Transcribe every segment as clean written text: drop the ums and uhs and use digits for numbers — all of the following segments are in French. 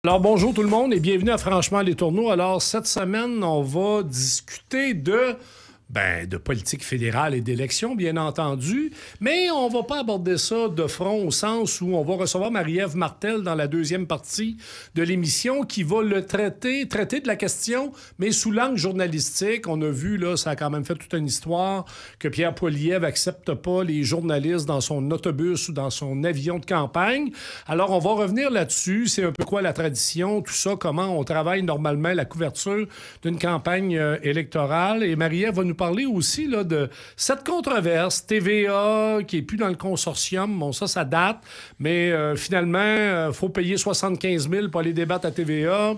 Alors, bonjour tout le monde et bienvenue à Franchement les Tourneaux. Alors, cette semaine, on va discuter de politique fédérale et d'élections, bien entendu, mais on va pas aborder ça de front au sens où on va recevoir Marie-Ève Martel dans la deuxième partie de l'émission qui va le traiter de la question, mais sous l'angle journalistique. On a vu, là, ça a quand même fait toute une histoire que Pierre Poilievre accepte pas les journalistes dans son autobus ou dans son avion de campagne. Alors, on va revenir là-dessus. C'est un peu quoi la tradition, tout ça, comment on travaille normalement la couverture d'une campagne électorale. Et Marie-Ève va nous parler aussi là, de cette controverse TVA qui est plus dans le consortium. Bon, ça date, mais finalement, faut payer 75 000 pour aller débattre à TVA.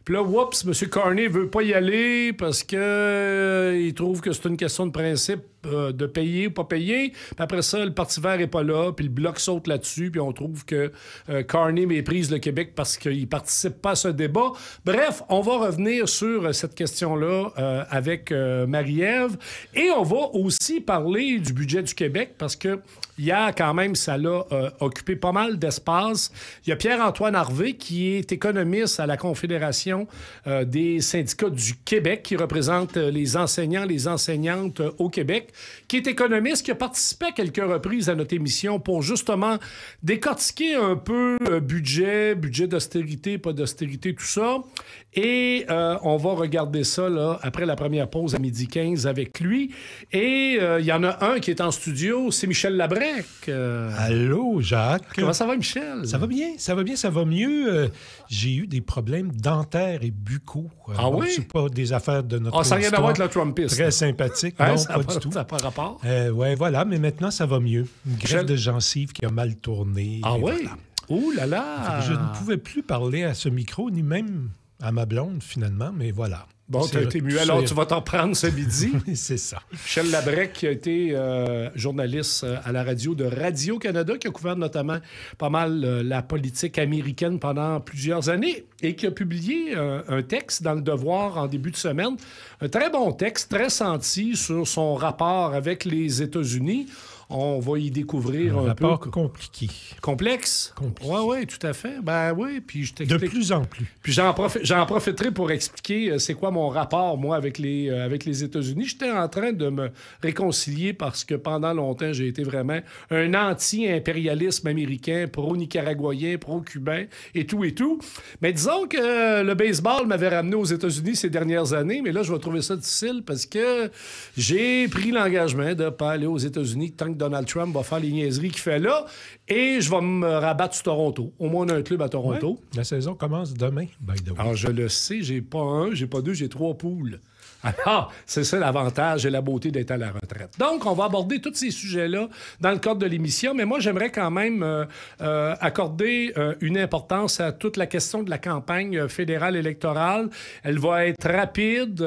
Puis là, oups, M. Carney veut pas y aller parce que il trouve que c'est une question de principe de payer ou pas payer. Puis après ça, le Parti vert est pas là, puis le Bloc saute là-dessus, puis on trouve que Carney méprise le Québec parce qu'il participe pas à ce débat. Bref, on va revenir sur cette question-là avec Marie-Ève. Et on va aussi parler du budget du Québec parce que hier, quand même, ça l'a occupé pas mal d'espace. Il y a Pierre-Antoine Harvey, qui est économiste à la Confédération des syndicats du Québec, qui représente les enseignants, les enseignantes au Québec, qui est économiste, qui a participé à quelques reprises à notre émission pour justement décortiquer un peu budget d'austérité, pas d'austérité, tout ça. Et on va regarder ça là, après la première pause à 12h15 avec lui. Et il y en a un qui est en studio, c'est Michel Labrec. Allô, Jacques. Comment ça va, Michel? Ça va bien, ça va mieux. J'ai eu des problèmes dentaires et buccaux. Ah oui? C'est pas des affaires de notre ça n'a rien à voir avec le Trumpiste. Très sympathique, hein, non, pas du tout. Ça n'a pas rapport? Ouais, voilà, mais maintenant, ça va mieux. Une greffe de gencive qui a mal tourné. Ah oui? Voilà. Ouh là là! Je ne pouvais plus parler à ce micro, ni même à ma blonde, finalement, mais voilà. Bon, tu as été mieux. Alors, tu vas t'en prendre ce midi. C'est ça. Michel Labrec, qui a été journaliste à la radio de Radio-Canada, qui a couvert notamment pas mal la politique américaine pendant plusieurs années et qui a publié un texte dans Le Devoir en début de semaine. Un très bon texte, très senti sur son rapport avec les États-Unis. On va y découvrir un rapport peu... compliqué. Complexe? Compliqué. Oui, tout à fait. Ben oui, puis je t'explique. De plus en plus. Puis j'en profiterai pour expliquer c'est quoi mon rapport, moi, avec les États-Unis. J'étais en train de me réconcilier parce que pendant longtemps, j'ai été vraiment un anti-impérialisme américain, pro-nicaraguayen, pro-cubain et tout et tout. Mais disons que le baseball m'avait ramené aux États-Unis ces dernières années, mais là, je vais trouver ça difficile parce que j'ai pris l'engagement de ne pas aller aux États-Unis tant que Donald Trump va faire les niaiseries qu'il fait là, et je vais me rabattre sur Toronto. Au moins, on a un club à Toronto. Ouais, la saison commence demain, by the way. Alors, je le sais, j'ai pas un, j'ai pas deux, j'ai 3 poules. Alors, c'est ça l'avantage et la beauté d'être à la retraite. Donc, on va aborder tous ces sujets-là dans le cadre de l'émission, mais moi, j'aimerais quand même accorder une importance à toute la question de la campagne fédérale électorale. Elle va être rapide.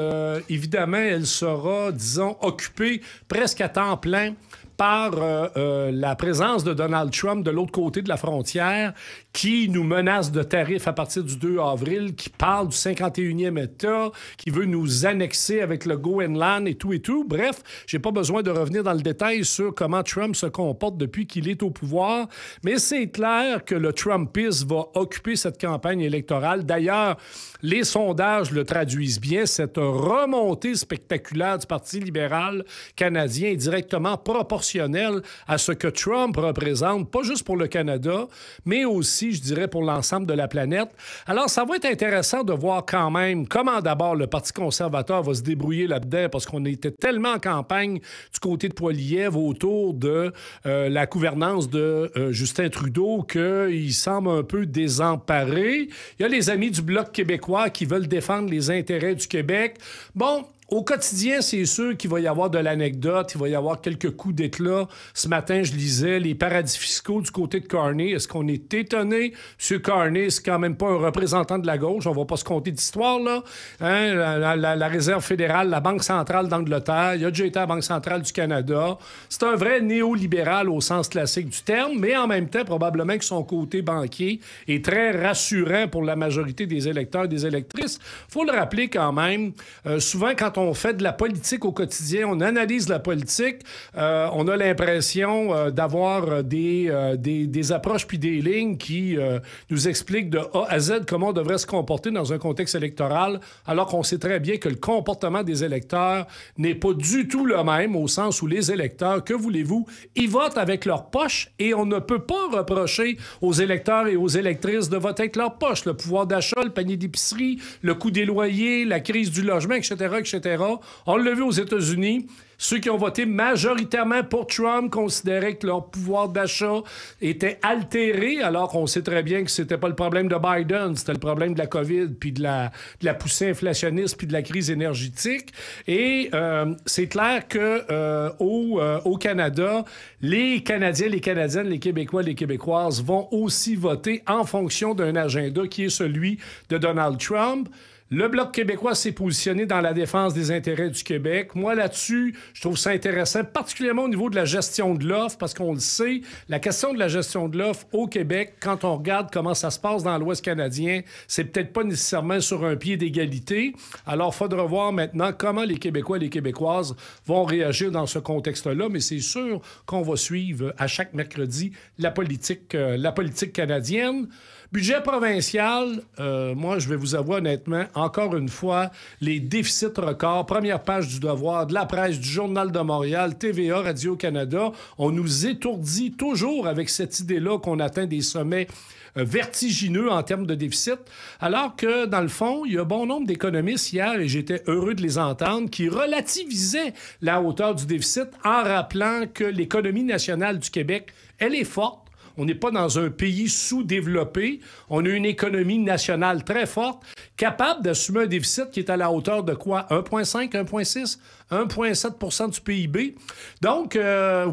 Évidemment, elle sera, disons, occupée presque à temps plein par la présence de Donald Trump de l'autre côté de la frontière qui nous menace de tarifs à partir du 2 avril, qui parle du 51e État, qui veut nous annexer avec le Groenland et tout et tout. Bref, j'ai pas besoin de revenir dans le détail sur comment Trump se comporte depuis qu'il est au pouvoir, mais c'est clair que le Trumpisme va occuper cette campagne électorale. D'ailleurs, les sondages le traduisent bien. Cette remontée spectaculaire du Parti libéral canadien est directement proportionnelle à ce que Trump représente, pas juste pour le Canada, mais aussi, je dirais, pour l'ensemble de la planète. Alors, ça va être intéressant de voir quand même comment d'abord le Parti conservateur va se débrouiller là-dedans, parce qu'on était tellement en campagne du côté de Poilievre autour de la gouvernance de Justin Trudeau qu'il semble un peu désemparé. Il y a les amis du Bloc québécois qui veulent défendre les intérêts du Québec. Bon, au quotidien, c'est sûr qu'il va y avoir de l'anecdote, il va y avoir quelques coups d'éclat. Ce matin, je lisais les paradis fiscaux du côté de Carney. Est-ce qu'on est étonné? M. Carney, c'est quand même pas un représentant de la gauche. On va pas se compter d'histoire, là. Hein? La Réserve fédérale, la Banque centrale d'Angleterre, il a déjà été à la Banque centrale du Canada. C'est un vrai néolibéral au sens classique du terme, mais en même temps, probablement que son côté banquier est très rassurant pour la majorité des électeurs et des électrices. Faut le rappeler quand même, souvent, quand quand on fait de la politique au quotidien, on analyse la politique, on a l'impression d'avoir des approches puis des lignes qui nous expliquent de A à Z comment on devrait se comporter dans un contexte électoral, alors qu'on sait très bien que le comportement des électeurs n'est pas du tout le même, au sens où les électeurs, que voulez-vous, ils votent avec leur poche et on ne peut pas reprocher aux électeurs et aux électrices de voter avec leur poche. Le pouvoir d'achat, le panier d'épicerie, le coût des loyers, la crise du logement, etc., etc. On l'a vu aux États-Unis. Ceux qui ont voté majoritairement pour Trump considéraient que leur pouvoir d'achat était altéré, alors qu'on sait très bien que c'était pas le problème de Biden, c'était le problème de la COVID, puis de la poussée inflationniste, puis de la crise énergétique. Et c'est clair que au Canada, les Canadiens, les Canadiennes, les Québécois, les Québécoises vont aussi voter en fonction d'un agenda qui est celui de Donald Trump. Le Bloc québécois s'est positionné dans la défense des intérêts du Québec. Moi, là-dessus, je trouve ça intéressant, particulièrement au niveau de la gestion de l'offre, parce qu'on le sait, la question de la gestion de l'offre au Québec, quand on regarde comment ça se passe dans l'Ouest canadien, c'est peut-être pas nécessairement sur un pied d'égalité. Alors, il faudra voir maintenant comment les Québécois et les Québécoises vont réagir dans ce contexte-là, mais c'est sûr qu'on va suivre à chaque mercredi la politique canadienne. Budget provincial, moi, je vais vous avouer honnêtement, encore une fois, les déficits records, première page du Devoir, de la presse, du Journal de Montréal, TVA, Radio-Canada, on nous étourdit toujours avec cette idée-là qu'on atteint des sommets vertigineux en termes de déficit, alors que, dans le fond, il y a bon nombre d'économistes hier, et j'étais heureux de les entendre, qui relativisaient la hauteur du déficit en rappelant que l'économie nationale du Québec, elle est forte. On n'est pas dans un pays sous-développé. On a une économie nationale très forte, capable d'assumer un déficit qui est à la hauteur de quoi? 1,5, 1,6, 1,7 du PIB. Donc,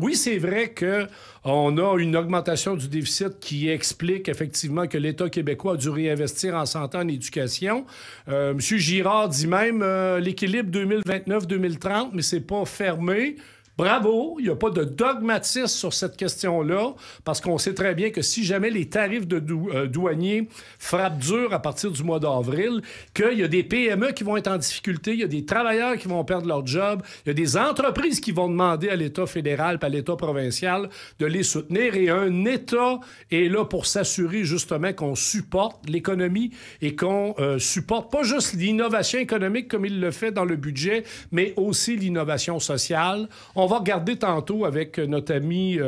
oui, c'est vrai qu'on a une augmentation du déficit qui explique effectivement que l'État québécois a dû réinvestir en santé, en éducation. M. Girard dit même l'équilibre 2029-2030, mais c'est pas fermé. Bravo, il n'y a pas de dogmatisme sur cette question-là, parce qu'on sait très bien que si jamais les tarifs de douaniers frappent dur à partir du mois d'avril, qu'il y a des PME qui vont être en difficulté, il y a des travailleurs qui vont perdre leur job, il y a des entreprises qui vont demander à l'État fédéral et à l'État provincial de les soutenir, et un État est là pour s'assurer justement qu'on supporte l'économie et qu'on supporte pas juste l'innovation économique comme il le fait dans le budget, mais aussi l'innovation sociale. On va regarder tantôt avec notre ami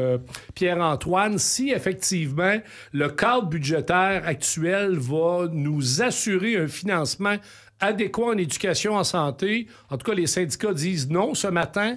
Pierre-Antoine si effectivement le cadre budgétaire actuel va nous assurer un financement adéquat en éducation, en santé. En tout cas, les syndicats disent non ce matin,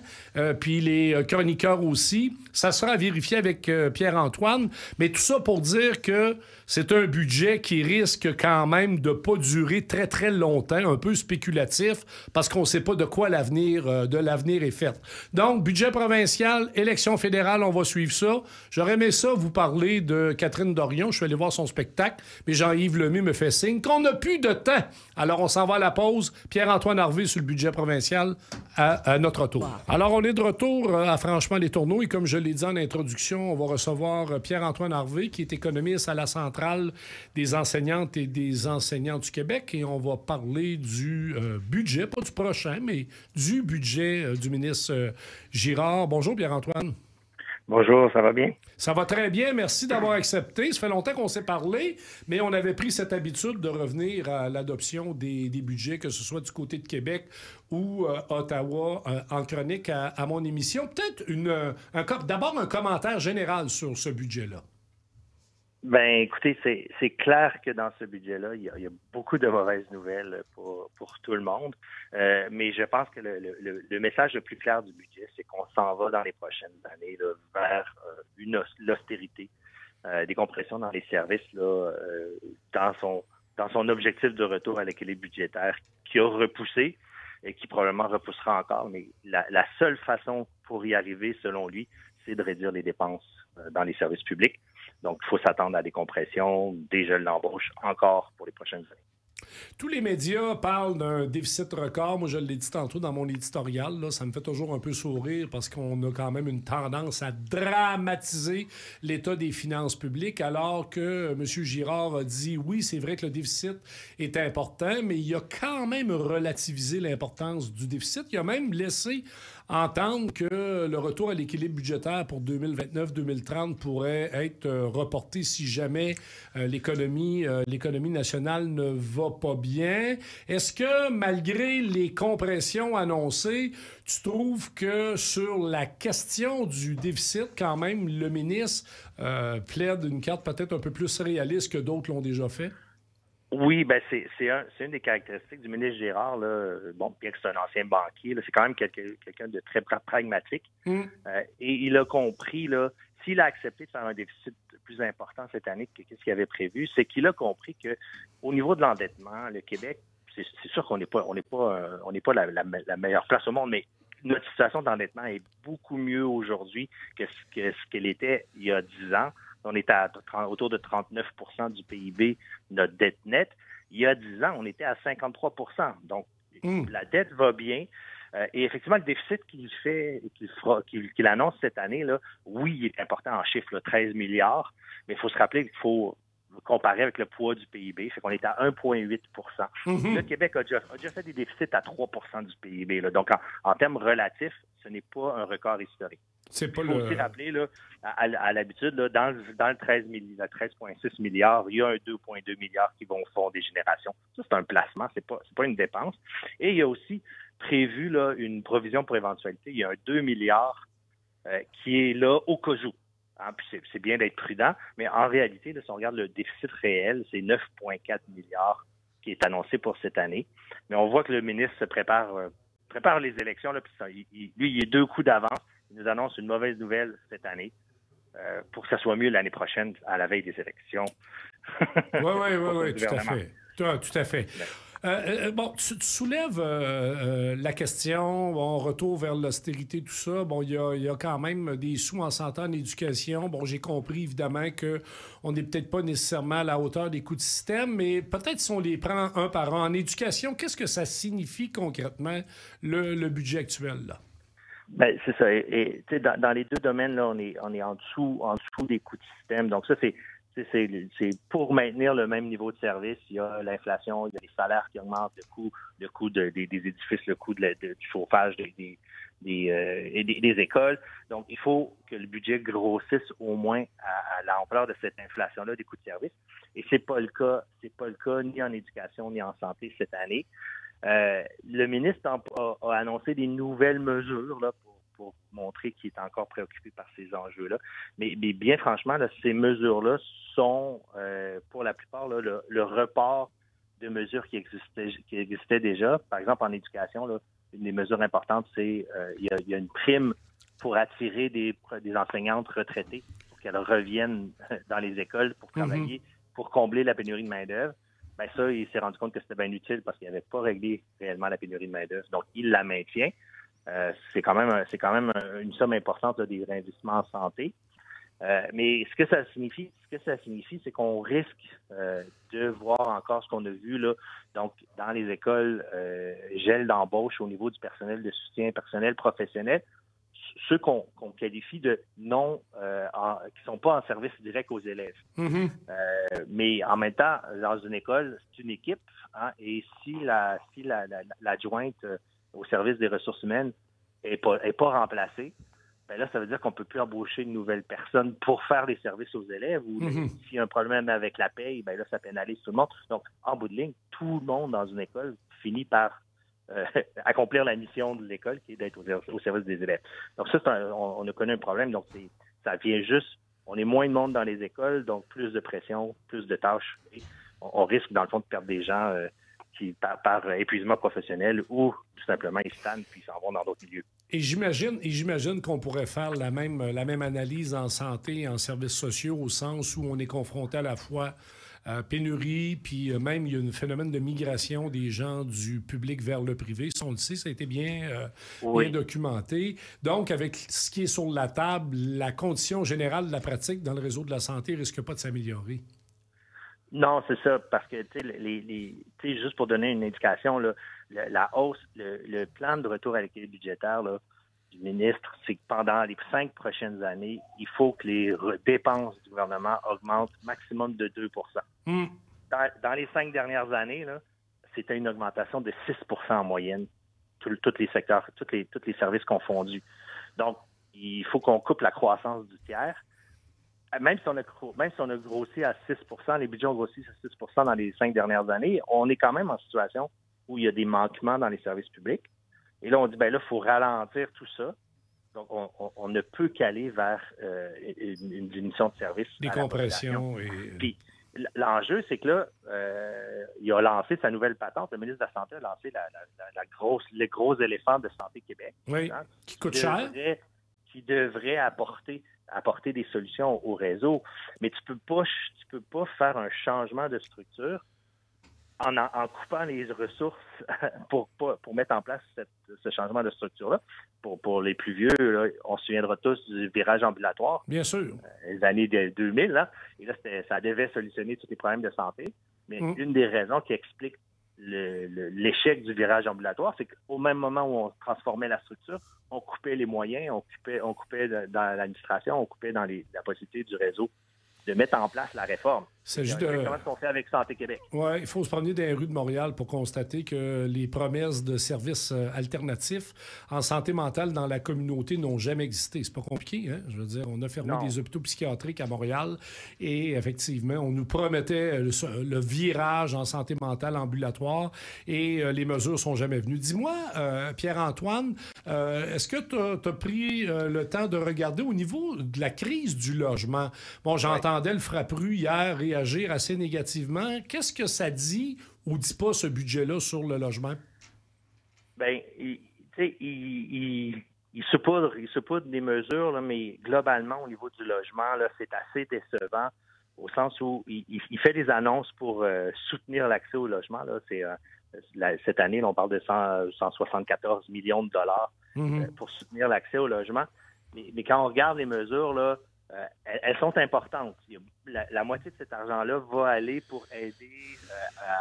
puis les chroniqueurs aussi. Ça sera à vérifier avec Pierre-Antoine. Mais tout ça pour dire que c'est un budget qui risque quand même de ne pas durer très, très longtemps, un peu spéculatif, parce qu'on ne sait pas de quoi l'avenir est fait. Donc, budget provincial, élection fédérale, on va suivre ça. J'aurais aimé ça vous parler de Catherine Dorion. Je suis allé voir son spectacle, mais Jean-Yves Lemay me fait signe qu'on n'a plus de temps. Alors, on s'en va à la pause. Pierre-Antoine Harvey sur le budget provincial à notre tour. Wow. Alors, on est de retour à Franchement les Tourneaux, et comme je l'ai dit en introduction, on va recevoir Pierre-Antoine Harvey, qui est économiste à la Centrale des enseignantes et des enseignants du Québec, et on va parler du budget, pas du prochain, mais du budget du ministre Girard. Bonjour Pierre-Antoine. Bonjour, ça va bien? Ça va très bien, merci d'avoir accepté. Ça fait longtemps qu'on s'est parlé, mais on avait pris cette habitude de revenir à l'adoption des budgets, que ce soit du côté de Québec ou Ottawa, en chronique à mon émission. Peut-être d'abord un commentaire général sur ce budget-là. Ben, écoutez, c'est clair que dans ce budget-là, il y a beaucoup de mauvaises nouvelles pour tout le monde. Mais je pense que le message le plus clair du budget, c'est qu'on s'en va dans les prochaines années là, vers l'austérité, des compressions dans les services là, dans son objectif de retour à l'équilibre budgétaire qui a repoussé et qui probablement repoussera encore. Mais la seule façon pour y arriver, selon lui, c'est de réduire les dépenses dans les services publics. Donc, il faut s'attendre à des compressions, des gels d'embauche encore pour les prochaines années. Tous les médias parlent d'un déficit record. Moi, je l'ai dit tantôt dans mon éditorial. Là, ça me fait toujours un peu sourire parce qu'on a quand même une tendance à dramatiser l'état des finances publiques, alors que M. Girard a dit oui, c'est vrai que le déficit est important, mais il a quand même relativisé l'importance du déficit. Il a même laissé entendre que le retour à l'équilibre budgétaire pour 2029-2030 pourrait être reporté si jamais l'économie nationale ne va pas bien. Est-ce que, malgré les compressions annoncées, tu trouves que sur la question du déficit, quand même, le ministre plaide une carte peut-être un peu plus réaliste que d'autres l'ont déjà fait? Oui, ben c'est une des caractéristiques du ministre Girard. Là. Bon, bien que c'est un ancien banquier, là, c'est quand même quelqu'un de très pragmatique. Et il a compris, là, s'il a accepté de faire un déficit plus important cette année que ce qu'il avait prévu, c'est qu'il a compris que au niveau de l'endettement, le Québec, c'est sûr qu'on n'est pas la meilleure place au monde, mais notre situation d'endettement est beaucoup mieux aujourd'hui que ce qu'elle était il y a 10 ans. On était autour de 39 du PIB, notre dette nette. Il y a 10 ans, on était à 53 Donc, la dette va bien. Et effectivement, le déficit qu'il annonce cette année, là, oui, il est important en chiffres, là, 13 milliards, mais il faut se rappeler qu'il faut comparer avec le poids du PIB. Fait qu'on est à 1,8 Le Québec a déjà fait des déficits à 3 du PIB. Là. Donc, en termes relatifs, ce n'est pas un record historique. Il faut aussi rappeler, là, à l'habitude, là, dans le 13,6 milliards, il y a un 2,2 milliards qui vont au fonds des générations. Ça, c'est un placement, c'est pas une dépense. Et il y a aussi prévu là, une provision pour éventualité. Il y a un 2 milliards qui est là au cas où. Hein, puis c'est bien d'être prudent, mais en réalité, là, si on regarde le déficit réel, c'est 9,4 milliards qui est annoncé pour cette année. Mais on voit que le ministre se prépare les élections. Là, puis il est 2 coups d'avance. Il nous annonce une mauvaise nouvelle cette année pour que ça soit mieux l'année prochaine, à la veille des élections. Oui, tout à fait. Tout à fait. Bon, tu soulèves la question, bon, retour vers l'austérité, tout ça. Bon, il y a quand même des sous en santé, en éducation. Bon, j'ai compris, évidemment, qu'on n'est peut-être pas nécessairement à la hauteur des coûts du système, mais peut-être si on les prend un par un. En éducation, qu'est-ce que ça signifie concrètement, le budget actuel, là? Ben, c'est ça. Et dans les deux domaines, là, on est en dessous des coûts du système. Donc, ça, c'est pour maintenir le même niveau de service. Il y a l'inflation, il y a les salaires qui augmentent, le coût des édifices, le coût du chauffage des écoles. Donc, il faut que le budget grossisse au moins à l'ampleur de cette inflation-là des coûts de service. Et c'est pas le cas ni en éducation ni en santé cette année. Le ministre a annoncé des nouvelles mesures là, pour montrer qu'il est encore préoccupé par ces enjeux-là. Mais bien franchement, là, ces mesures-là sont, pour la plupart, là, le report de mesures qui existaient déjà. Par exemple, en éducation, là, une des mesures importantes, c'est il y a une prime pour attirer des enseignantes retraitées pour qu'elles reviennent dans les écoles pour travailler, pour combler la pénurie de main-d'œuvre. Ben ça, il s'est rendu compte que c'était bien utile parce qu'il n'avait pas réglé réellement la pénurie de main-d'œuvre. Donc, il la maintient. C'est quand même une somme importante là, des réinvestissements en santé. Mais ce que ça signifie, c'est qu'on risque de voir encore ce qu'on a vu là. Donc, dans les écoles, gel d'embauche au niveau du personnel de soutien, personnel professionnel, ceux qu'on qualifie de qui sont pas en service direct aux élèves. Mais en même temps, dans une école, c'est une équipe, hein, et si l'adjointe au service des ressources humaines est pas remplacée, ben là, ça veut dire qu'on peut plus embaucher une nouvelle personne pour faire les services aux élèves. Ou s'il y a un problème avec la paye, ben là, ça pénalise tout le monde. Donc, en bout de ligne, tout le monde dans une école finit par accomplir la mission de l'école, qui est d'être au service des élèves. Donc ça, on a connu un problème. Donc ça vient juste, on est moins de monde dans les écoles, donc plus de pression, plus de tâches. Et on risque, dans le fond, de perdre des gens qui, par épuisement professionnel ou tout simplement, ils stagnent puis ils s'en vont dans d'autres milieux. Et j'imagine qu'on pourrait faire la même analyse en santé et en services sociaux, au sens où on est confronté à la fois pénurie, puis même il y a un phénomène de migration des gens du public vers le privé. Si on le sait, ça a été bien documenté. Donc, avec ce qui est sur la table, la condition générale de la pratique dans le réseau de la santé risque pas de s'améliorer. Non, c'est ça, parce que, tu sais, juste pour donner une indication, là, la hausse, le plan de retour à l'équilibre budgétaire là, du ministre, c'est que pendant les 5 prochaines années, il faut que les dépenses du gouvernement augmentent maximum de 2 Dans les 5 dernières années, là, c'était une augmentation de 6 en moyenne, tous les secteurs, tous les services confondus. Donc, il faut qu'on coupe la croissance du tiers. Même si on a grossi à 6 les budgets ont grossi à 6 dans les 5 dernières années, on est quand même en situation où il y a des manquements dans les services publics. Et là, on dit, il faut ralentir tout ça. Donc, on ne peut qu'aller vers une diminution de services. Des compressions. Puis, l'enjeu, c'est que là, il a lancé sa nouvelle patente. Le ministre de la Santé a lancé le gros éléphant de Santé Québec. Oui, qui coûte cher. Qui devrait apporter des solutions au réseau. Mais tu peux pas faire un changement de structure en coupant les ressources pour mettre en place ce changement de structure-là. Pour les plus vieux, là, on se souviendra tous du virage ambulatoire. Bien sûr. Les années 2000, là. Et là, ça devait solutionner tous les problèmes de santé. Mais une des raisons qui explique l'échec du virage ambulatoire, c'est qu'au même moment où on transformait la structure, on coupait les moyens, on coupait dans l'administration, on coupait dans la possibilité du réseau de mettre en place la réforme. C'est juste comment est-ce qu'on fait avec Santé Québec? Oui, il faut se promener dans les rues de Montréal pour constater que les promesses de services alternatifs en santé mentale dans la communauté n'ont jamais existé. C'est pas compliqué, hein? Je veux dire, on a fermé des hôpitaux psychiatriques à Montréal et effectivement, on nous promettait le virage en santé mentale ambulatoire et les mesures sont jamais venues. Dis-moi, Pierre-Antoine, est-ce que tu as pris le temps de regarder au niveau de la crise du logement? Bon, j'entendais le Frappru hier réagir assez négativement. Qu'est-ce que ça dit ou dit pas ce budget-là sur le logement? Bien, il saupoudre des mesures, là, mais globalement, au niveau du logement, là, c'est assez décevant au sens où il fait des annonces pour soutenir l'accès au logement. Là. Cette année, là, on parle de 174 millions de dollars pour soutenir l'accès au logement. Mais quand on regarde les mesures, là, elles sont importantes. La moitié de cet argent-là va aller pour aider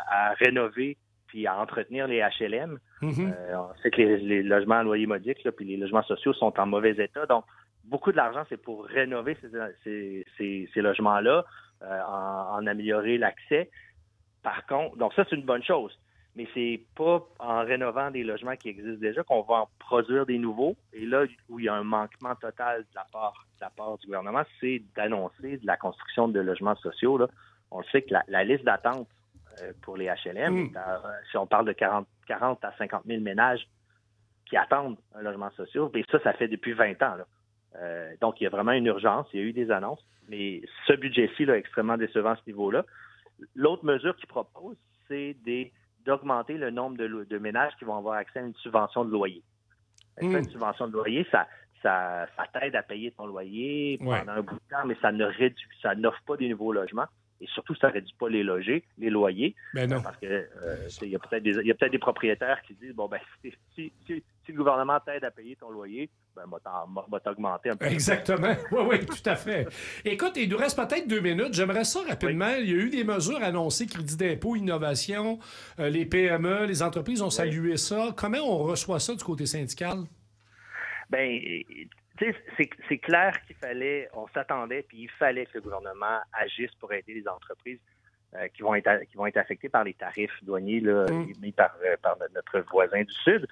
à rénover puis à entretenir les HLM. On sait que les logements à loyer modique puis les logements sociaux sont en mauvais état. Donc, beaucoup de l'argent, c'est pour rénover ces logements-là, en améliorer l'accès. Par contre, donc ça, c'est une bonne chose. Mais c'est pas en rénovant des logements qui existent déjà qu'on va en produire des nouveaux. Et là, où il y a un manquement total de la part du gouvernement, c'est d'annoncer de la construction de logements sociaux. Là. On sait que la liste d'attente pour les HLM, si on parle de 40 à 50 000 ménages qui attendent un logement social, et ça fait depuis 20 ans. Là. Donc, il y a vraiment une urgence. Il y a eu des annonces. Mais ce budget-ci là, est extrêmement décevant à ce niveau-là. L'autre mesure qu'il propose, c'est d'augmenter le nombre de ménages qui vont avoir accès à une subvention de loyer. Une subvention de loyer, ça t'aide à payer ton loyer pendant un bout de temps, mais ça n'offre pas des nouveaux logements. Et surtout, ça ne réduit pas les loyers. Ben non. Parce que il y a peut-être des propriétaires qui disent si le gouvernement t'aide à payer ton loyer, va t'augmenter un peu. Exactement. Oui, tout à fait. Écoute, il nous reste peut-être 2 minutes. J'aimerais ça rapidement. Oui. Il y a eu des mesures annoncées, crédit d'impôt, innovation, les PME, les entreprises ont salué ça. Comment on reçoit ça du côté syndical? Bien, c'est clair on s'attendait, puis il fallait que le gouvernement agisse pour aider les entreprises qui vont être affectées par les tarifs douaniers mis par notre voisin du Sud.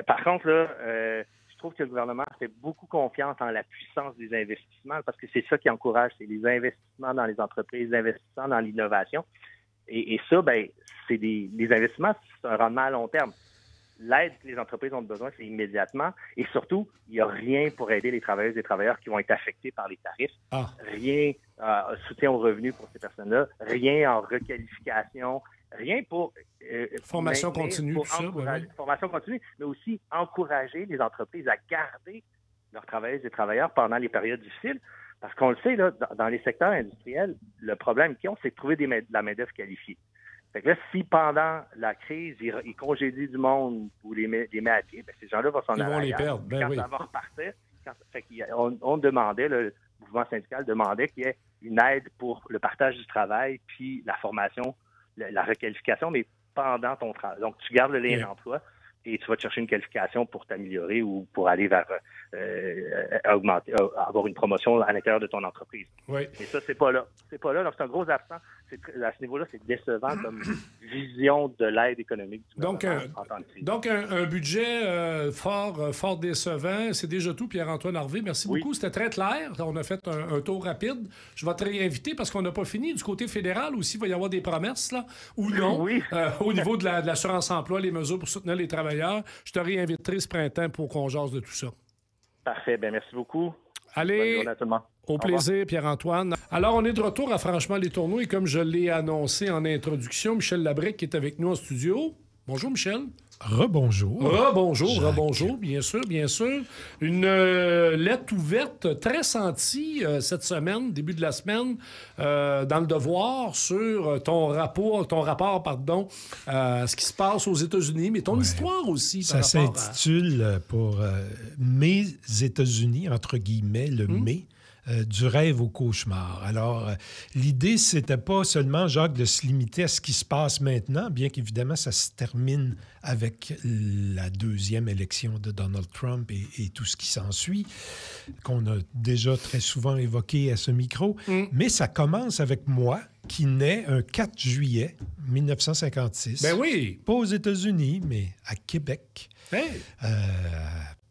Par contre, là, je trouve que le gouvernement fait beaucoup confiance en la puissance des investissements parce que c'est ça qui encourage, c'est les investissements dans les entreprises, les investissements dans l'innovation. Et ça, c'est des investissements, c'est un rendement à long terme. L'aide que les entreprises ont besoin, c'est immédiatement. Et surtout, il n'y a rien pour aider les travailleuses et travailleurs qui vont être affectés par les tarifs. Rien soutien aux revenus pour ces personnes-là. Rien en requalification. Rien pour... formation continue, tout ça. Formation continue, mais aussi encourager les entreprises à garder leurs travailleuses et travailleurs pendant les périodes difficiles. Parce qu'on le sait, là, dans les secteurs industriels, le problème qu'ils ont, c'est de trouver de la main-d'œuvre qualifiée. Fait que là, si pendant la crise, ils congédient du monde ou les met à pied, ces gens-là vont s'en aller. Ils vont les perdre. Ça va repartir, on demandait, le mouvement syndical demandait qu'il y ait une aide pour le partage du travail, puis la formation, la requalification, mais pendant ton travail. Donc, tu gardes le lien d'emploi et tu vas te chercher une qualification pour t'améliorer ou pour aller vers augmenter, avoir une promotion à l'intérieur de ton entreprise. Oui. Mais ça, c'est pas là. C'est pas là. Donc, c'est un gros absent. À ce niveau-là, c'est décevant comme vision de l'aide économique du gouvernement en tant que tel. Donc, un budget fort décevant. C'est déjà tout, Pierre-Antoine Harvey. Merci beaucoup. C'était très clair. On a fait un tour rapide. Je vais te réinviter parce qu'on n'a pas fini. Du côté fédéral aussi, il va y avoir des promesses, là, ou non, au niveau de l'assurance-emploi, les mesures pour soutenir les travailleurs. Je te réinviterai ce printemps pour qu'on jase de tout ça. Parfait. Bien, merci beaucoup. Allez, bonne journée à tout le monde. Au plaisir, Pierre-Antoine. Alors, on est de retour à Franchement les tourneaux et comme je l'ai annoncé en introduction, Michel Labrec qui est avec nous en studio. Bonjour, Michel. Rebonjour. Rebonjour, bien sûr. Une lettre ouverte très sentie cette semaine, début de la semaine, dans le Devoir sur ton rapport, ce qui se passe aux États-Unis, mais ton histoire aussi. Ça s'intitule pour Mes États-Unis, entre guillemets, le mai. Du rêve au cauchemar. Alors, l'idée, c'était pas seulement, Jacques, de se limiter à ce qui se passe maintenant, bien qu'évidemment, ça se termine avec la deuxième élection de Donald Trump et tout ce qui s'ensuit, qu'on a déjà très souvent évoqué à ce micro. Mais ça commence avec moi, qui naît un 4 juillet 1956. Ben oui! Pas aux États-Unis, mais à Québec. Hey.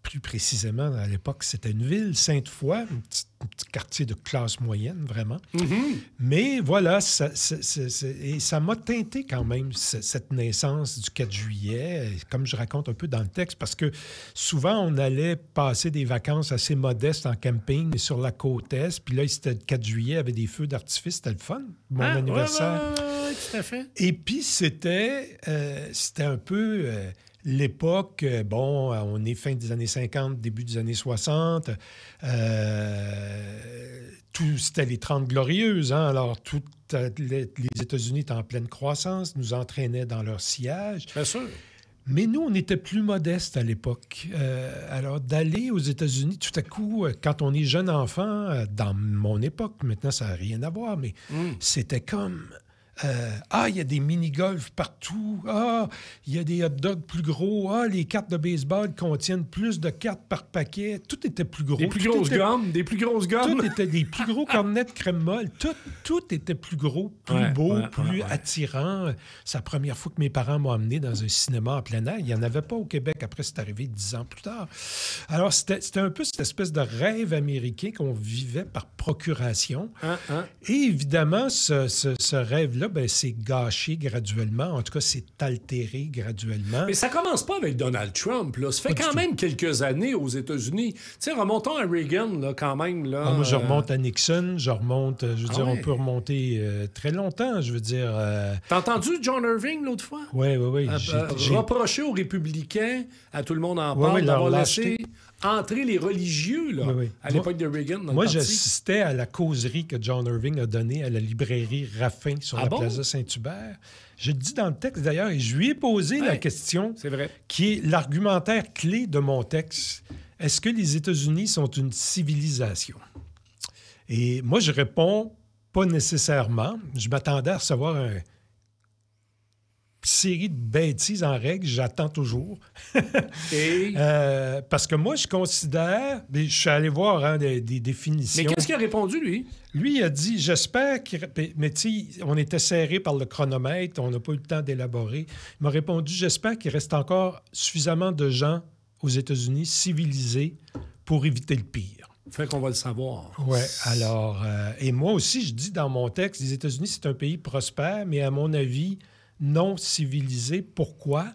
Plus précisément, à l'époque, c'était une ville, Sainte-Foy, un petit quartier de classe moyenne, vraiment. Mm-hmm. Mais voilà, et ça m'a teinté quand même, cette naissance du 4 juillet, comme je raconte un peu dans le texte, parce que souvent, on allait passer des vacances assez modestes en camping sur la côte Est, puis là, c'était le 4 juillet, il y avait des feux d'artifice, c'était le fun, mon anniversaire. Oui, tout à fait. Et puis, c'était un peu... l'époque, on est fin des années 50, début des années 60. C'était les 30 glorieuses. Hein? Alors, les États-Unis étaient en pleine croissance, nous entraînaient dans leur sillage. Bien sûr. Mais nous, on était plus modestes à l'époque. Alors, d'aller aux États-Unis, tout à coup, quand on est jeune enfant, dans mon époque, maintenant, ça n'a rien à voir, mais c'était comme... il y a des mini-golf partout. Il y a des hot-dogs plus gros. Les cartes de baseball contiennent plus de cartes par paquet. Tout était plus gros. Des plus grosses gommes. Tout était des plus gros cornets de crème molle. Tout était plus gros, plus beau, plus attirant. C'est la première fois que mes parents m'ont amené dans un cinéma en plein air. Il n'y en avait pas au Québec. Après, c'est arrivé 10 ans plus tard. Alors, c'était un peu cette espèce de rêve américain qu'on vivait par procuration. Et évidemment, ce rêve-là, c'est gâché graduellement. En tout cas, c'est altéré graduellement. Mais ça commence pas avec Donald Trump. Là. Ça fait quand même quelques années aux États-Unis. Tu sais, remontons à Reagan, là, quand même. Là, moi, je remonte à Nixon. On peut remonter très longtemps. Je veux dire... T'as entendu John Irving l'autre fois? Oui. Reprocher aux républicains, à tout le monde en parle, d'avoir laissé entrer les religieux là, à l'époque de Reagan. Moi, j'assistais à la causerie que John Irving a donnée à la librairie Raffin sur la Plaza Saint-Hubert. Je le dis dans le texte, d'ailleurs, et je lui ai posé la question qui est l'argumentaire clé de mon texte. Est-ce que les États-Unis sont une civilisation? Et moi, je réponds pas nécessairement. Je m'attendais à recevoir une série de bêtises en règle, j'attends toujours. Parce que moi, je considère... Je suis allé voir des définitions. Mais qu'est-ce qu'il a répondu, lui? Lui, il a dit, j'espère qu'il... Mais tu sais, on était serré par le chronomètre, on n'a pas eu le temps d'élaborer. Il m'a répondu, j'espère qu'il reste encore suffisamment de gens aux États-Unis civilisés pour éviter le pire. Fait qu'on va le savoir. Oui, alors... et moi aussi, je dis dans mon texte, les États-Unis, c'est un pays prospère, mais à mon avis... non civilisé. Pourquoi?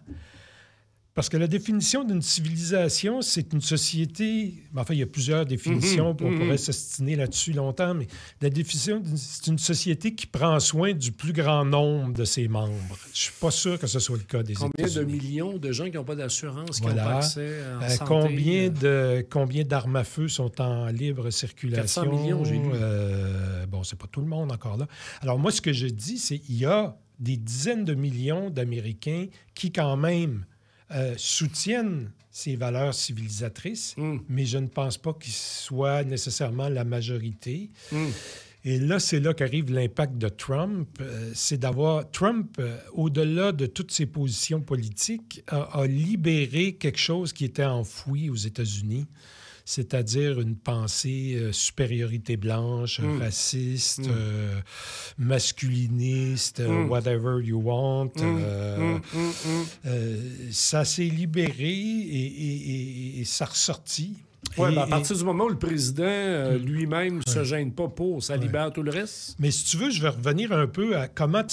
Parce que la définition d'une civilisation, c'est une société... Enfin, il y a plusieurs définitions, on pourrait s'ostiner là-dessus longtemps, mais la définition, c'est une société qui prend soin du plus grand nombre de ses membres. Je suis pas sûr que ce soit le cas des États-Unis. Combien de millions de gens qui n'ont pas d'assurance, qui n'ont pas accès à santé? Combien d'armes à feu sont en libre circulation? 400 millions, j'ai lu. C'est pas tout le monde encore là. Alors moi, ce que je dis, c'est qu'il y a des dizaines de millions d'Américains qui, quand même, soutiennent ces valeurs civilisatrices, mais je ne pense pas qu'ils soient nécessairement la majorité. Et là, c'est là qu'arrive l'impact de Trump. C'est d'avoir... Trump, au-delà de toutes ses positions politiques, a libéré quelque chose qui était enfoui aux États-Unis, c'est-à-dire une pensée supériorité blanche, raciste, masculiniste, whatever you want. Ça s'est libéré et ça ressorti. Oui, à partir du moment où le président lui-même ne se gêne pas pour, ça libère tout le reste. Mais si tu veux, je vais revenir un peu à comment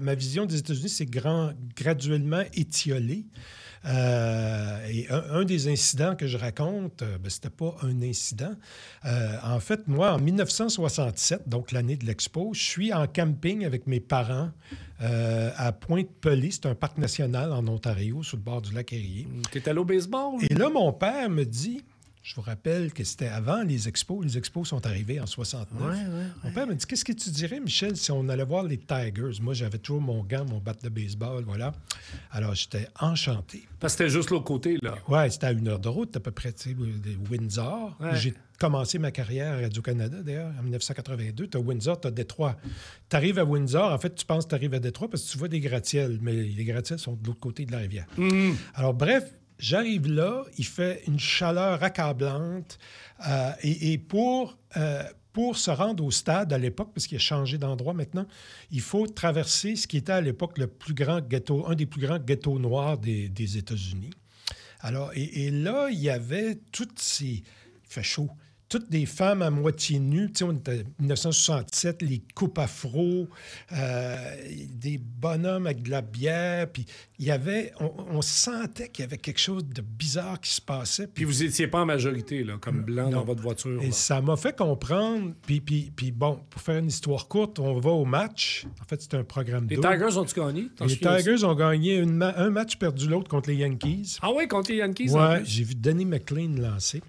ma vision des États-Unis s'est graduellement étiolée. Et un des incidents que je raconte, c'était pas un incident. En fait, moi, en 1967, donc l'année de l'Expo, je suis en camping avec mes parents à Pointe-Pelée. C'est un parc national en Ontario, sur le bord du lac Erie. T'es allé au baseball? Et là, mon père me dit... Je vous rappelle que c'était avant les expos. Les expos sont arrivés en 69. Mon père me dit, qu'est-ce que tu dirais, Michel, si on allait voir les Tigers? Moi, j'avais toujours mon gant, mon bat de baseball, voilà. Alors, j'étais enchanté. Parce que c'était juste l'autre côté, là. Oui, c'était à 1 heure de route, à peu près, tu sais, Windsor. Ouais. J'ai commencé ma carrière à Radio-Canada, d'ailleurs, en 1982. Tu as Windsor, tu as Détroit. Tu arrives à Windsor, en fait, tu penses que tu arrives à Détroit parce que tu vois des gratte-ciels, mais les gratte-ciels sont de l'autre côté de la rivière. Alors, bref, j'arrive là, il fait une chaleur accablante et pour se rendre au stade à l'époque, parce qu'il a changé d'endroit maintenant, il faut traverser ce qui était à l'époque le plus grand ghetto, un des plus grands ghettos noirs des États-Unis. Alors, et là, il y avait toutes ces... Il fait chaud. Toutes des femmes à moitié nues. Tu sais, on était en 1967, les coupes afro, des bonhommes avec de la bière. Puis il y avait... On sentait qu'il y avait quelque chose de bizarre qui se passait. Puis vous n'étiez pas en majorité, là, comme blanc dans votre voiture. Et là. ça m'a fait comprendre... Puis bon, pour faire une histoire courte, on va au match. En fait, c'était un programme Les double. Tigers ont-tu gagné? Les Tigers ont gagné un match perdu l'autre contre les Yankees. Ah oui, contre les Yankees? Oui, j'ai vu Denny McLean lancer.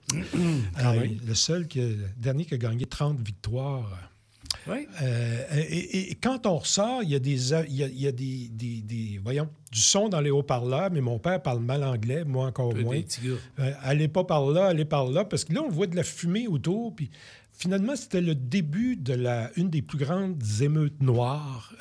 Le dernier qui a gagné 30 victoires. Oui. Et quand on ressort, il y a des voyons, du son dans les haut-parleurs, mais mon père parle mal anglais, moi encore moins. Allez pas par là, parce que là, on voit de la fumée autour, puis finalement, c'était le début de une des plus grandes émeutes noires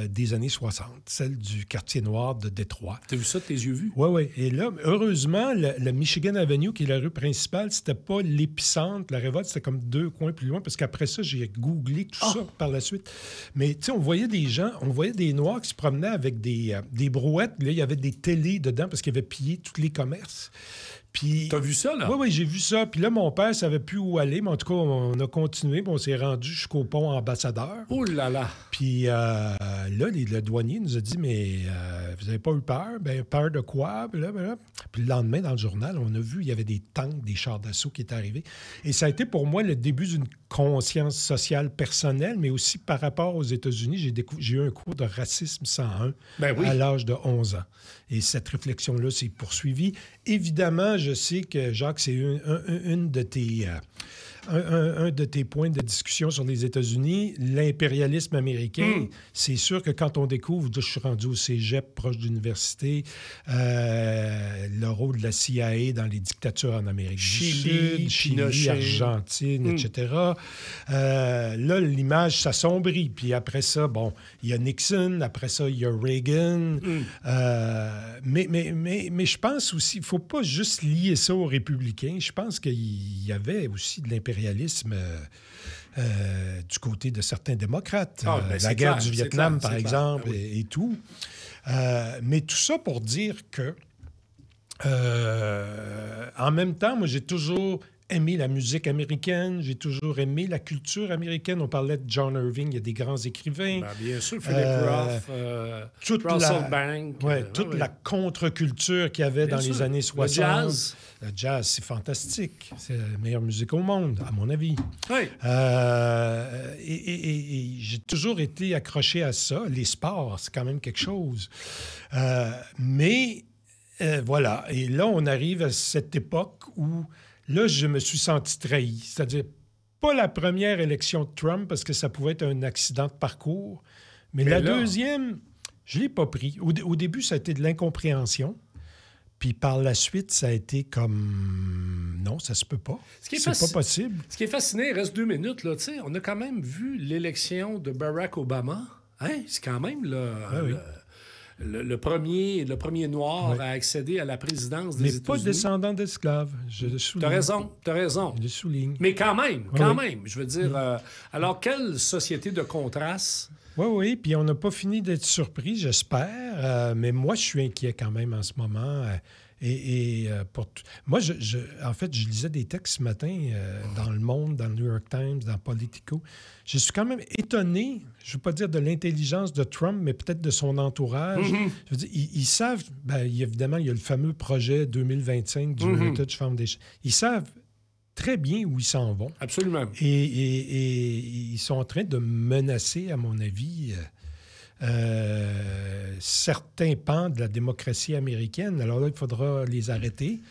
des années 60, celle du quartier noir de Détroit. T'as vu ça de tes yeux vus? Oui. Et là, heureusement, le Michigan Avenue, qui est la rue principale, c'était pas l'épicentre. La révolte, c'était comme 2 coins plus loin, parce qu'après ça, j'ai googlé tout ça par la suite. Mais tu sais, on voyait des gens, on voyait des Noirs qui se promenaient avec des brouettes. Là, il y avait des télés dedans, parce qu'ils avaient pillé tous les commerces. Puis, t'as vu ça, là? Oui, j'ai vu ça. Puis là, mon père ne savait plus où aller, mais en tout cas, on a continué, puis on s'est rendu jusqu'au pont Ambassadeur. Oh là là! Puis là, le douanier nous a dit, mais vous n'avez pas eu peur? Bien, peur de quoi? Puis le lendemain, dans le journal, on a vu, il y avait des tanks, des chars d'assaut qui étaient arrivés. Et ça a été pour moi le début d'une conscience sociale personnelle, mais aussi par rapport aux États-Unis, j'ai eu un cours de racisme 101 à l'âge de 11 ans. Et cette réflexion-là s'est poursuivie. Évidemment, je sais que, Jacques, c'est une de tes... Un de tes points de discussion sur les États-Unis, l'impérialisme américain. C'est sûr que quand on découvre, je suis rendu au cégep, proche d'université, le rôle de la CIA dans les dictatures en Amérique du Sud, Chili, Argentine, etc. Là, l'image s'assombrit. Puis après ça, bon, il y a Nixon, après ça, il y a Reagan. Mais je pense aussi, il ne faut pas juste lier ça aux républicains. Je pense qu'il y avait aussi de l'impérialisme du côté de certains démocrates. La guerre du Vietnam, par exemple, et tout. Mais tout ça pour dire que, en même temps, moi, j'ai toujours aimé la musique américaine, j'ai toujours aimé la culture américaine. On parlait de John Irving, il y a des grands écrivains. Bien sûr, Philip Roth, Russell Bank. Toute la contre-culture qu'il y avait dans les années 60. Le jazz. Le jazz, c'est fantastique. C'est la meilleure musique au monde, à mon avis. Oui. Et j'ai toujours été accroché à ça. Les sports, c'est quand même quelque chose. Mais voilà. Et là, on arrive à cette époque où là, je me suis senti trahi. C'est-à-dire, pas la première élection de Trump, parce que ça pouvait être un accident de parcours, mais la deuxième, je ne l'ai pas pris. Au début, ça a été de l'incompréhension. Puis par la suite, ça a été comme... Non, ça se peut pas. C'est pas possible. Ce qui est fascinant, il reste 2 minutes. Là, on a quand même vu l'élection de Barack Obama. Hein? C'est quand même le premier noir à accéder à la présidence des États-Unis. Mais pas descendant d'esclaves, je le souligne. T'as raison. Je le souligne. Mais quand même, je veux dire... alors, quelle société de contraste... Oui, puis on n'a pas fini d'être surpris, j'espère. Mais moi, je suis inquiet quand même en ce moment. Moi, en fait, je lisais des textes ce matin dans Le Monde, dans le New York Times, dans Politico. Je suis quand même étonné, je ne veux pas dire de l'intelligence de Trump, mais peut-être de son entourage. Je veux dire, ils savent, évidemment, il y a le fameux projet 2025 du Heritage Foundation. Ils savent très bien où ils s'en vont. Absolument. Et ils sont en train de menacer, à mon avis, certains pans de la démocratie américaine. Alors là, il faudra les arrêter.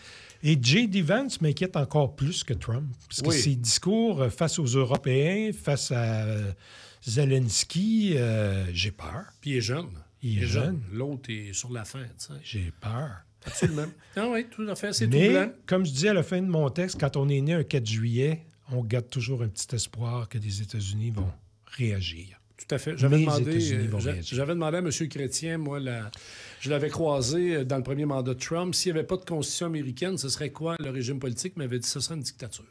Et J.D. Vance m'inquiète encore plus que Trump. Parce que ses discours face aux Européens, face à Zelensky, j'ai peur. Puis il est jeune. Il est jeune. L'autre est sur la fin, tu sais. J'ai peur. Absolument. Ah oui, tout à fait, c'est Mais, tout blanc. Comme je dis à la fin de mon texte, quand on est né un 4 juillet, on garde toujours un petit espoir que les États-Unis vont réagir. Tout à fait. J'avais demandé à M. Chrétien, moi, je l'avais croisé dans le premier mandat de Trump, s'il n'y avait pas de constitution américaine, ce serait quoi le régime politique? Il m'avait dit que ce serait une dictature.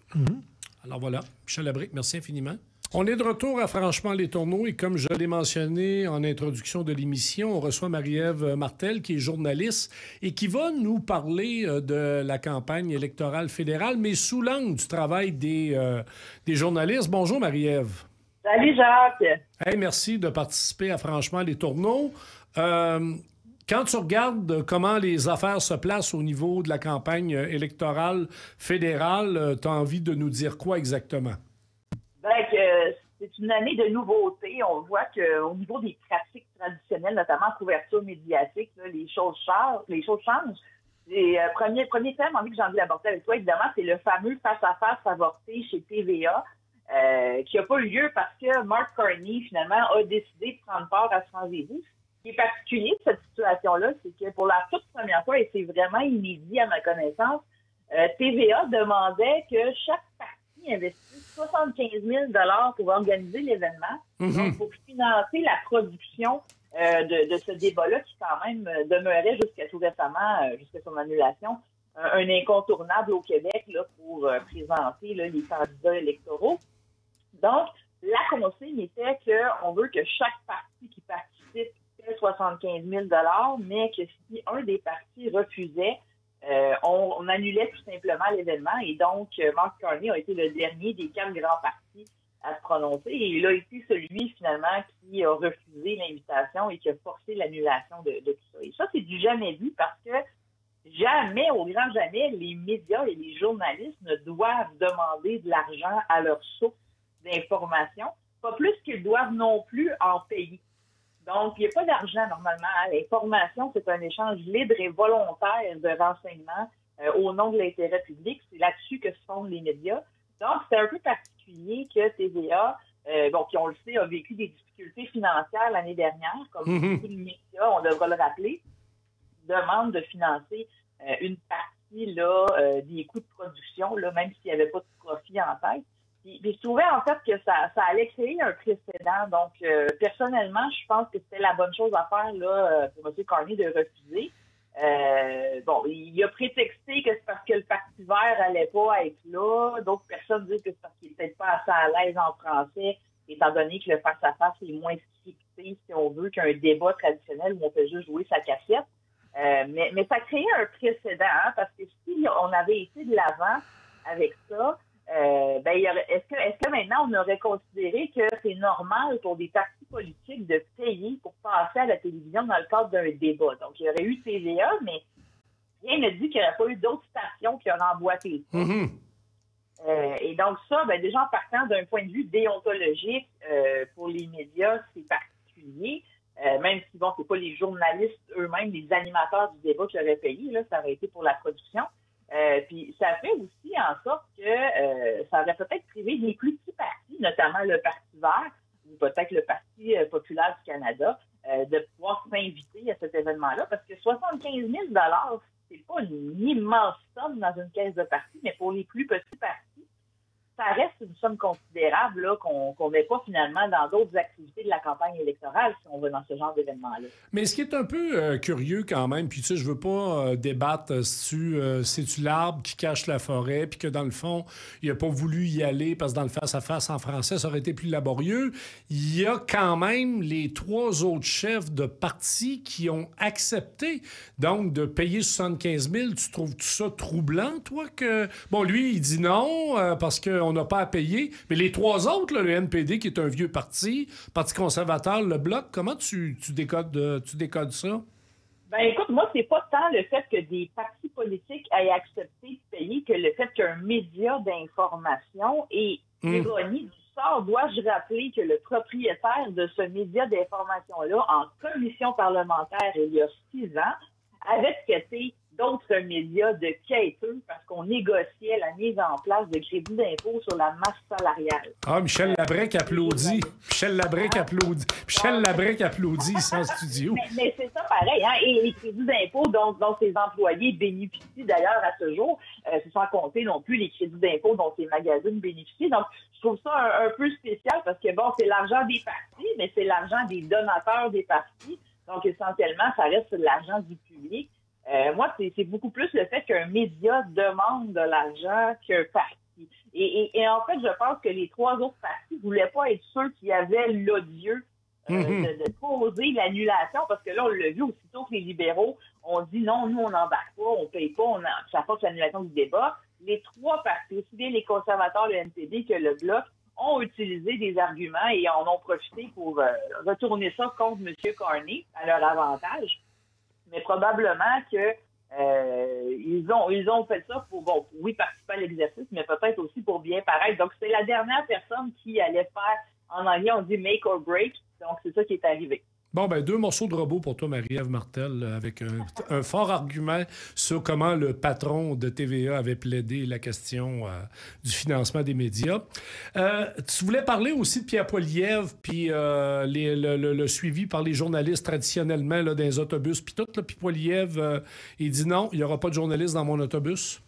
Alors voilà, Michel Labrique, merci infiniment. On est de retour à Franchement les Tourneaux et comme je l'ai mentionné en introduction de l'émission, on reçoit Marie-Ève Martel qui est journaliste et qui va nous parler de la campagne électorale fédérale, mais sous l'angle du travail des journalistes. Bonjour Marie-Ève. Salut Jacques. Hey, merci de participer à Franchement les Tourneaux. Quand tu regardes comment les affaires se placent au niveau de la campagne électorale fédérale, tu as envie de nous dire quoi exactement? C'est une année de nouveautés. On voit qu'au niveau des pratiques traditionnelles, notamment en couverture médiatique, là, les choses changent. Et premier thème que j'ai envie d'aborder avec toi, évidemment, c'est le fameux face-à-face avorté chez TVA, qui n'a pas eu lieu parce que Mark Carney, finalement, a décidé de prendre part à ce rendez-vous. Ce qui est particulier de cette situation-là, c'est que pour la toute première fois, et c'est vraiment inédit à ma connaissance, TVA demandait que chaque parti investisse 75 000 $ pour organiser l'événement, donc pour financer la production de ce débat-là qui quand même demeurait jusqu'à tout récemment, jusqu'à son annulation, un incontournable au Québec là, pour présenter là, les candidats électoraux. Donc, la consigne était qu'on veut que chaque parti qui participe paie 75 000 $, mais que si un des partis refusait, on annulait tout simplement l'événement. Et donc, Mark Carney a été le dernier des 4 grands partis à se prononcer. Et il a été celui, finalement, qui a refusé l'invitation et qui a forcé l'annulation de tout ça. Et ça, c'est du jamais vu parce que jamais, au grand jamais, les médias et les journalistes ne doivent demander de l'argent à leurs sources d'information, pas plus qu'ils doivent non plus en payer. Donc, il n'y a pas d'argent normalement. L'information, c'est un échange libre et volontaire de renseignements au nom de l'intérêt public. C'est là-dessus que se fondent les médias. Donc, c'est un peu particulier que TVA, qui, on le sait, a vécu des difficultés financières l'année dernière, comme tous les médias, on devra le rappeler, demande de financer une partie là, des coûts de production, là, même s'il n'y avait pas de profit en tête. Puis, je trouvais en fait que ça allait créer un précédent. Donc, personnellement, je pense que c'était la bonne chose à faire là, pour M. Carney de refuser. Il a prétexté que c'est parce que le Parti vert allait pas être là. D'autres personnes disent que c'est parce qu'il n'est peut-être pas assez à l'aise en français, étant donné que le face-à-face est moins scripté, si on veut, qu'un débat traditionnel où on peut juste jouer sa cassette. Mais ça créait un précédent, hein, parce que si on avait été de l'avant avec ça, est-ce que maintenant on aurait considéré que c'est normal pour des partis politiques de payer pour passer à la télévision dans le cadre d'un débat? Donc, il y aurait eu TVA, mais rien ne dit qu'il n'y aurait pas eu d'autres stations qui auraient emboîté ça. Et donc ça, déjà en partant d'un point de vue déontologique, pour les médias, c'est particulier. Même si, c'est pas les journalistes eux-mêmes, les animateurs du débat qui auraient payé, là, ça aurait été pour la production. Puis ça fait aussi en sorte que ça aurait peut-être privé des plus petits partis, notamment le Parti vert ou peut-être le Parti populaire du Canada, de pouvoir s'inviter à cet événement-là, parce que 75 000 $, c'est pas une immense somme dans une caisse de parti, mais pour les plus petits partis, ça reste une somme considérable là, qu'on met pas finalement dans d'autres activités de la campagne électorale si on va dans ce genre d'événement-là. Mais ce qui est un peu curieux quand même, puis tu sais, je veux pas débattre si c'est-tu l'arbre qui cache la forêt, puis que dans le fond, il n'a pas voulu y aller parce que dans le face-à-face en français, ça aurait été plus laborieux. Il y a quand même les 3 autres chefs de parti qui ont accepté donc de payer 75 000. Tu trouves tout ça troublant, toi? Que bon, lui, il dit non parce qu'on n'a pas à payer. Mais les 3 autres, là, le NPD, qui est un vieux parti, Parti conservateur, le Bloc, comment tu décodes ça? Ben écoute, moi, c'est pas tant le fait que des partis politiques aient accepté de payer que le fait qu'un média d'information et ironie du sort, dois-je rappeler que le propriétaire de ce média d'information-là, en commission parlementaire il y a 6 ans, avait traité d'autres médias de quêteux parce qu'on négociait la mise en place de crédits d'impôt sur la masse salariale. Ah, Michel Labrec applaudit. Michel Labrec applaudit. Michel Labrec applaudit ici en studio. Mais c'est ça pareil, hein? Et les crédits d'impôt dont ses employés bénéficient d'ailleurs à ce jour, c'est sans compter non plus les crédits d'impôt dont ces magazines bénéficient. Donc, je trouve ça un peu spécial parce que, bon, c'est l'argent des partis, mais c'est l'argent des donateurs des partis. Donc, essentiellement, ça reste de l'argent du public. Moi, c'est beaucoup plus le fait qu'un média demande de l'argent qu'un parti. Et en fait, je pense que les 3 autres partis ne voulaient pas être ceux qui avaient l'odieux de poser l'annulation, parce que là, on l'a vu aussitôt que les libéraux ont dit non, nous, on n'embarque pas, on ne paye pas, ça force l'annulation du débat. Les 3 partis, aussi bien les conservateurs, le NPD que le Bloc, ont utilisé des arguments et en ont profité pour retourner ça contre M. Carney à leur avantage. Mais probablement que ils ont fait ça pour, bon, oui, participer à l'exercice, mais peut-être aussi pour bien paraître. Donc, c'est la dernière personne qui allait faire, en anglais, on dit « make or break ». Donc, c'est ça qui est arrivé. Bon, ben 2 morceaux de robot pour toi, Marie-Ève Martel, avec un fort argument sur comment le patron de TVA avait plaidé la question du financement des médias. Tu voulais parler aussi de Pierre Poilievre, puis le suivi par les journalistes traditionnellement là, dans les autobus, puis tout. Puis Poilievre, il dit non, il n'y aura pas de journalistes dans mon autobus.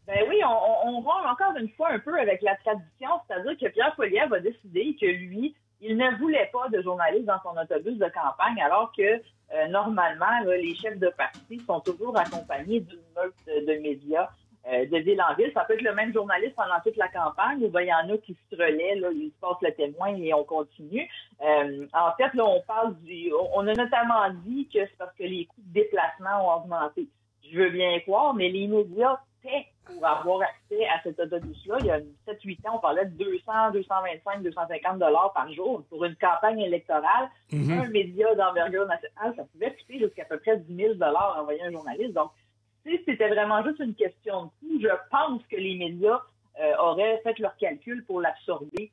Ben oui, on rompt encore une fois un peu avec la tradition, c'est-à-dire que Pierre Poilievre a décidé que lui, il ne voulait pas de journalistes dans son autobus de campagne, alors que normalement, là, les chefs de parti sont toujours accompagnés d'une meute de médias de ville en ville. Ça peut être le même journaliste pendant toute la campagne, ou bien il y en a qui se relaient, là, ils se passent le témoin et on continue. En fait, là, on a notamment dit que c'est parce que les coûts de déplacement ont augmenté. Je veux bien croire, mais les médias paient pour avoir accès à cet autobus-là. Il y a 7-8 ans, on parlait de 200, 225, 250 $ par jour pour une campagne électorale. Un média d'envergure nationale, ça pouvait coûter jusqu'à peu près 10 000 $ envoyer un journaliste. Donc, si c'était vraiment juste une question de coût, je pense que les médias auraient fait leur calcul pour l'absorber.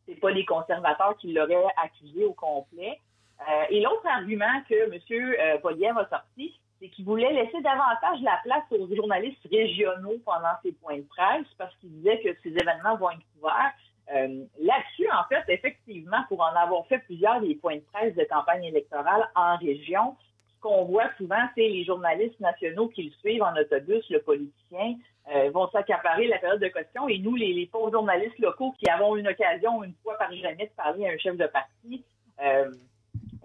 C'est pas les conservateurs qui l'auraient accusé au complet. Et l'autre argument que M. Poilievre a sorti, c'est qu'il voulait laisser davantage la place aux journalistes régionaux pendant ces points de presse parce qu'il disait que ces événements vont être couverts. Là-dessus, en fait, effectivement, pour en avoir fait plusieurs des points de presse de campagne électorale en région, ce qu'on voit souvent, c'est les journalistes nationaux qui le suivent en autobus, le politicien, vont s'accaparer la période de questions et nous, les pauvres journalistes locaux qui avons une occasion une fois par jamais de parler à un chef de parti,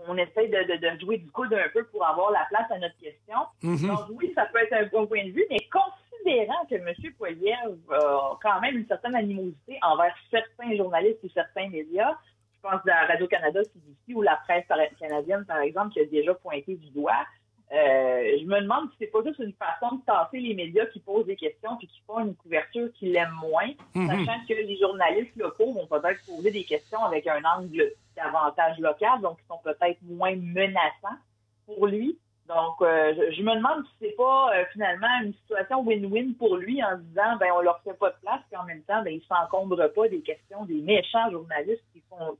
on essaie de jouer du coude un peu pour avoir la place à notre question. Donc oui, ça peut être un bon point de vue, mais considérant que M. Poilievre a quand même une certaine animosité envers certains journalistes ou certains médias, je pense à Radio-Canada, CBC ou la presse canadienne, par exemple, qui a déjà pointé du doigt, je me demande si c'est pas juste une façon de tasser les médias qui posent des questions puis qui font une couverture qu'ils aiment moins, sachant que les journalistes locaux vont peut-être poser des questions avec un angle davantage local, donc ils sont peut-être moins menaçants pour lui. Donc, je me demande si c'est pas finalement une situation win-win pour lui en disant ben on leur fait pas de place, puis en même temps, ben ils s'encombrent pas des questions des méchants journalistes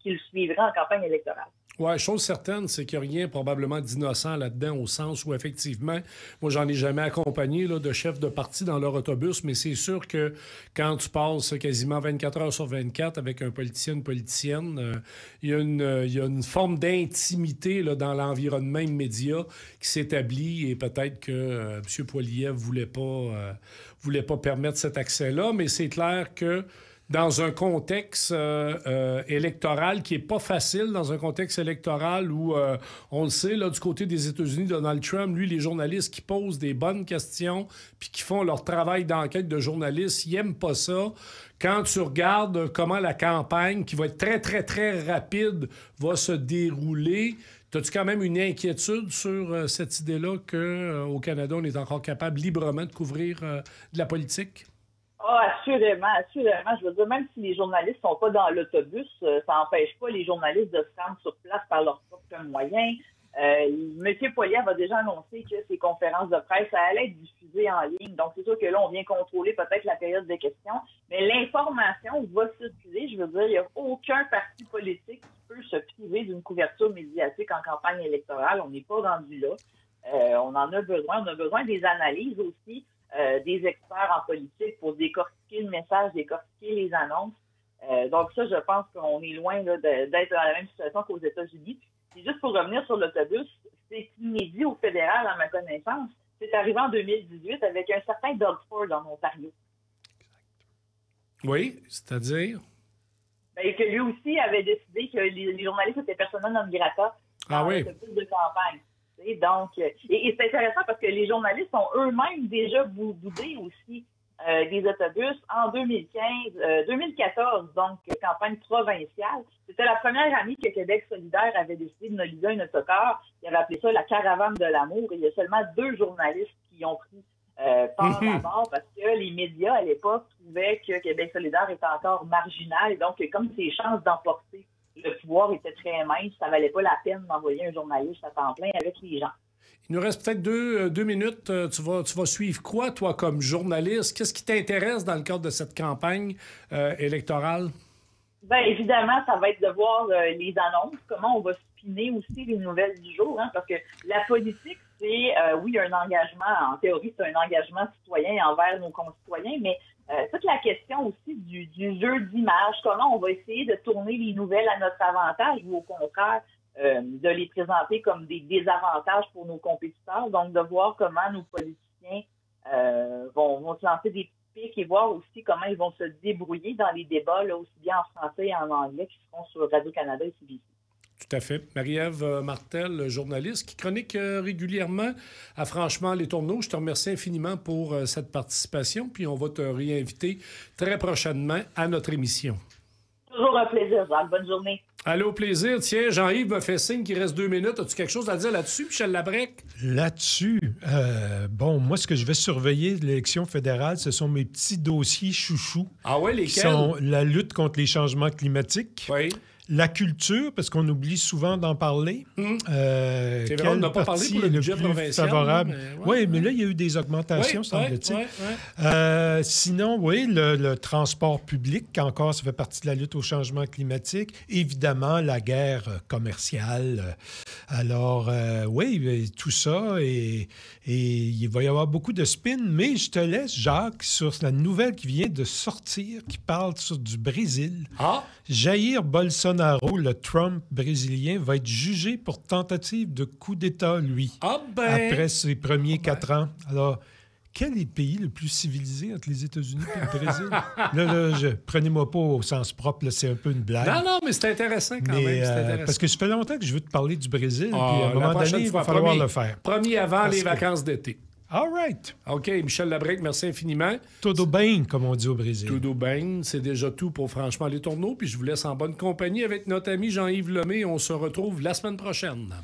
qui le suivraient en campagne électorale. Oui, chose certaine, c'est qu'il n'y a rien probablement d'innocent là-dedans, au sens où, effectivement, moi, j'en ai jamais accompagné là, de chefs de parti dans leur autobus, mais c'est sûr que quand tu passes quasiment 24 heures sur 24 avec un politicien, une politicienne, il y a une forme d'intimité là, dans l'environnement immédiat qui s'établit et peut-être que M. Poilievre voulait pas permettre cet accès-là, mais c'est clair que dans un contexte électoral qui n'est pas facile, dans un contexte électoral où, on le sait, là, du côté des États-Unis, Donald Trump, lui, les journalistes qui posent des bonnes questions puis qui font leur travail d'enquête de journaliste, ils n'aiment pas ça. Quand tu regardes comment la campagne, qui va être très, très, très rapide, va se dérouler, as-tu quand même une inquiétude sur cette idée-là qu'au Canada, on est encore capable librement de couvrir de la politique? Ah, assurément, assurément. Je veux dire, même si les journalistes sont pas dans l'autobus, ça n'empêche pas les journalistes de se rendre sur place par leurs propres moyens. M. Poilievre a déjà annoncé que ses conférences de presse allaient être diffusées en ligne. Donc, c'est sûr que là, on vient contrôler peut-être la période des questions. Mais l'information va circuler. Je veux dire, il n'y a aucun parti politique qui peut se priver d'une couverture médiatique en campagne électorale. On n'est pas rendu là. On en a besoin. On a besoin des analyses aussi. Des experts en politique pour décortiquer le message, décortiquer les annonces. Donc ça, je pense qu'on est loin là, d'être dans la même situation qu'aux États-Unis. Et juste pour revenir sur l'autobus, c'est inédit au fédéral, à ma connaissance. C'est arrivé en 2018 avec un certain Doug Ford en Ontario. Oui, c'est-à-dire? Ben, que lui aussi avait décidé que les journalistes étaient persona non grata dans l'autobus de campagne. Donc, et c'est intéressant parce que les journalistes ont eux-mêmes déjà boudé aussi des autobus en 2014, donc campagne provinciale. C'était la première année que Québec solidaire avait décidé de noliser un autocar. Il avait appelé ça la caravane de l'amour. Et il y a seulement 2 journalistes qui ont pris part d'abord parce que les médias à l'époque trouvaient que Québec solidaire était encore marginal. Et donc, comme ses chances d'emporter le pouvoir était très mince, ça valait pas la peine d'envoyer un journaliste à temps plein avec les gens. Il nous reste peut-être deux minutes. Tu vas suivre quoi, toi, comme journaliste? Qu'est-ce qui t'intéresse dans le cadre de cette campagne électorale? Bien, évidemment, ça va être de voir les annonces, comment on va spinner aussi les nouvelles du jour, hein, parce que la politique, c'est, oui, un engagement, en théorie, c'est un engagement citoyen envers nos concitoyens, mais toute la question aussi du jeu d'image, comment on va essayer de tourner les nouvelles à notre avantage ou au contraire de les présenter comme des désavantages pour nos compétiteurs. Donc, de voir comment nos politiciens vont se lancer des pics et voir aussi comment ils vont se débrouiller dans les débats, là, aussi bien en français et en anglais, qui seront sur Radio-Canada et CBC. Tout à fait. Marie-Ève Martel, journaliste, qui chronique régulièrement à Franchement les Tourneaux. Je te remercie infiniment pour cette participation, puis on va te réinviter très prochainement à notre émission. Toujours un plaisir, Jacques. Bonne journée. Allez, au plaisir. Tiens, Jean-Yves me fait signe qu'il reste 2 minutes. As-tu quelque chose à dire là-dessus, Michel Labrec? Là-dessus, moi, ce que je vais surveiller de l'élection fédérale, ce sont mes petits dossiers chouchous. Ah oui, lesquels? Qui sont la lutte contre les changements climatiques. Oui. La culture, parce qu'on oublie souvent d'en parler. C'est vrai, on n'a pas parlé pour le budget provincial. Favorable. Oui, mais là, il y a eu des augmentations, semble-t-il. Sinon, oui, le transport public, encore, ça fait partie de la lutte au changement climatique. Évidemment, la guerre commerciale. Alors, oui, tout ça. Et il va y avoir beaucoup de spin. Mais je te laisse, Jacques, sur la nouvelle qui vient de sortir, qui parle du Brésil. Ah! Jair Bolsonaro, le Trump brésilien, va être jugé pour tentative de coup d'État, lui, après ses premiers 4 ans. Alors, quel est le pays le plus civilisé entre les États-Unis et le Brésil? Prenez-moi pas au sens propre, là, c'est un peu une blague. Non, mais c'est intéressant quand même. C'est intéressant. Parce que ça fait longtemps que je veux te parler du Brésil, puis à un moment donné, il va falloir le faire. Promis avant les vacances d'été. All right. OK, Michel Labrec, merci infiniment. Tudo bem, comme on dit au Brésil. Tudo bem, c'est déjà tout pour Franchement les Tourneaux. Puis je vous laisse en bonne compagnie avec notre ami Jean-Yves Lemay. On se retrouve la semaine prochaine.